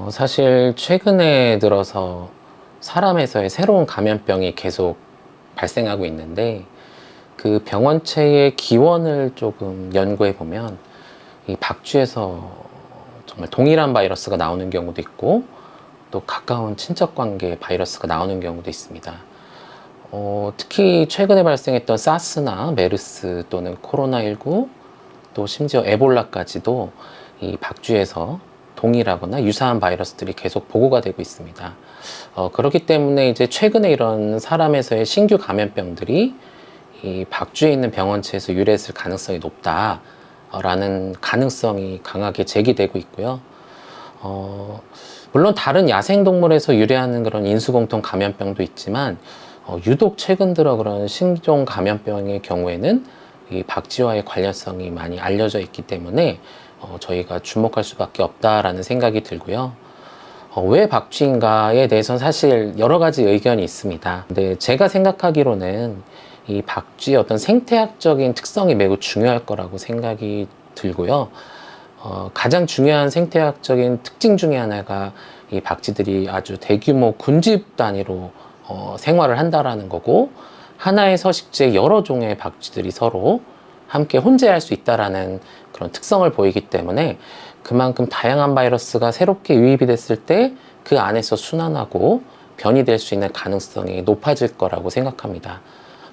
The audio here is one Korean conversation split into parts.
사실 최근에 들어서 사람에서의 새로운 감염병이 계속 발생하고 있는데, 그 병원체의 기원을 조금 연구해 보면 이 박쥐에서 정말 동일한 바이러스가 나오는 경우도 있고, 또 가까운 친척 관계 바이러스가 나오는 경우도 있습니다. 특히 최근에 발생했던 사스나 메르스 또는 코로나19, 또 심지어 에볼라까지도 이 박쥐에서 동일하거나 유사한 바이러스들이 계속 보고가 되고 있습니다. 그렇기 때문에 이제 최근에 이런 사람에서의 신규 감염병들이 이 박쥐에 있는 병원체에서 유래했을 가능성이 높다라는 가능성이 강하게 제기되고 있고요. 물론 다른 야생동물에서 유래하는 그런 인수공통 감염병도 있지만, 유독 최근 들어 그런 신종 감염병의 경우에는 이 박쥐와의 관련성이 많이 알려져 있기 때문에 저희가 주목할 수밖에 없다라는 생각이 들고요. 왜 박쥐인가에 대해서는 사실 여러 가지 의견이 있습니다. 근데 제가 생각하기로는 이 박쥐의 어떤 생태학적인 특성이 매우 중요할 거라고 생각이 들고요. 가장 중요한 생태학적인 특징 중에 하나가 이 박쥐들이 아주 대규모 군집 단위로 생활을 한다라는 거고, 하나의 서식지에 여러 종의 박쥐들이 서로 함께 혼재할 수 있다라는 그런 특성을 보이기 때문에, 그만큼 다양한 바이러스가 새롭게 유입이 됐을 때 그 안에서 순환하고 변이될 수 있는 가능성이 높아질 거라고 생각합니다.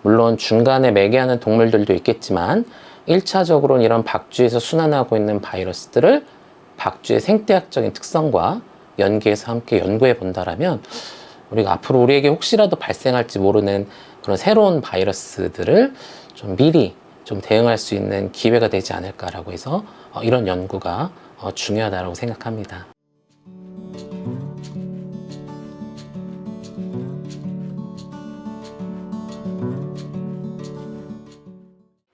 물론 중간에 매개하는 동물들도 있겠지만, 1차적으로는 이런 박쥐에서 순환하고 있는 바이러스들을 박쥐의 생태학적인 특성과 연계해서 함께 연구해 본다라면, 우리가 앞으로 우리에게 혹시라도 발생할지 모르는 그런 새로운 바이러스들을 좀 미리 좀 대응할 수 있는 기회가 되지 않을까라고 해서 이런 연구가 중요하다고 생각합니다.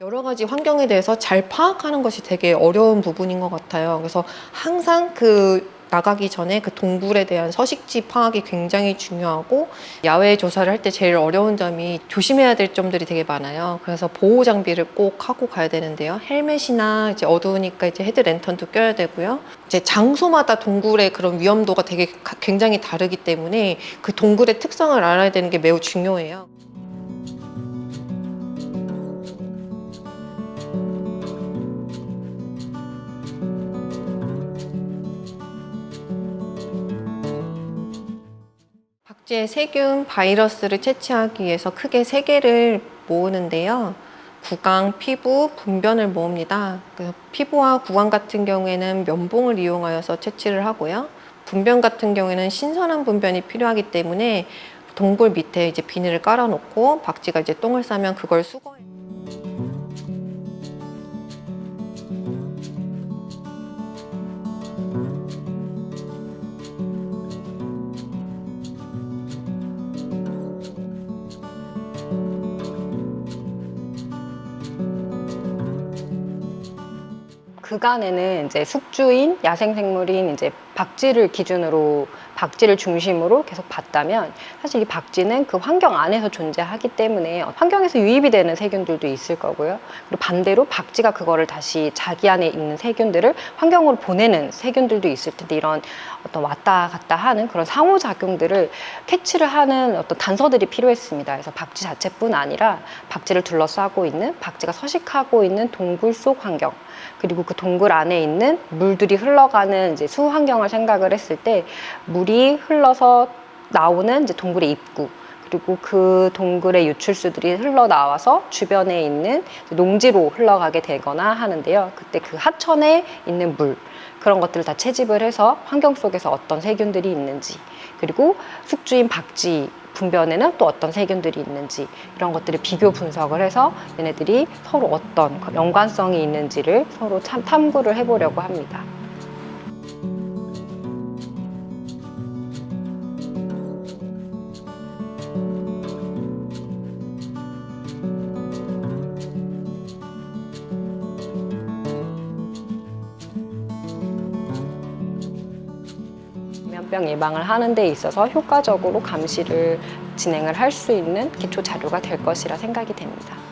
여러 가지 환경에 대해서 잘 파악하는 것이 되게 어려운 부분인 것 같아요. 그래서 항상 나가기 전에 그 동굴에 대한 서식지 파악이 굉장히 중요하고, 야외 조사를 할 때 제일 어려운 점이 조심해야 될 점들이 되게 많아요. 그래서 보호 장비를 꼭 하고 가야 되는데요. 헬멧이나 이제 어두우니까 이제 헤드 랜턴도 껴야 되고요. 이제 장소마다 동굴의 그런 위험도가 굉장히 다르기 때문에 그 동굴의 특성을 알아야 되는 게 매우 중요해요. 박쥐의 세균, 바이러스를 채취하기 위해서 크게 세 개를 모으는데요. 구강, 피부, 분변을 모읍니다. 피부와 구강 같은 경우에는 면봉을 이용하여서 채취를 하고요. 분변 같은 경우에는 신선한 분변이 필요하기 때문에 동굴 밑에 이제 비닐을 깔아놓고 박쥐가 이제 똥을 싸면 그걸 수거해요. 그간에는 이제 숙주인 야생생물인 이제 박쥐를 중심으로 계속 봤다면, 사실 이 박쥐는 그 환경 안에서 존재하기 때문에 환경에서 유입이 되는 세균들도 있을 거고요. 그리고 반대로 박쥐가 그거를 다시 자기 안에 있는 세균들을 환경으로 보내는 세균들도 있을 텐데, 이런 어떤 왔다 갔다 하는 그런 상호작용들을 캐치를 하는 어떤 단서들이 필요했습니다. 그래서 박쥐 자체뿐 아니라 박쥐를 둘러싸고 있는, 박쥐가 서식하고 있는 동굴 속 환경, 그리고 그 동굴 안에 있는 물들이 흘러가는 이제 수환경을 생각을 했을 때, 물이 흘러서 나오는 이제 동굴의 입구, 그리고 그 동굴의 유출수들이 흘러나와서 주변에 있는 농지로 흘러가게 되거나 하는데요. 그때 그 하천에 있는 물, 그런 것들을 다 채집을 해서 환경 속에서 어떤 세균들이 있는지, 그리고 숙주인 박쥐 분변에는 또 어떤 세균들이 있는지, 이런 것들을 비교 분석을 해서 얘네들이 서로 어떤 연관성이 있는지를 서로 탐구를 해보려고 합니다. 감염병 예방을 하는 데 있어서 효과적으로 감시를 진행을 할 수 있는 기초 자료가 될 것이라 생각이 됩니다.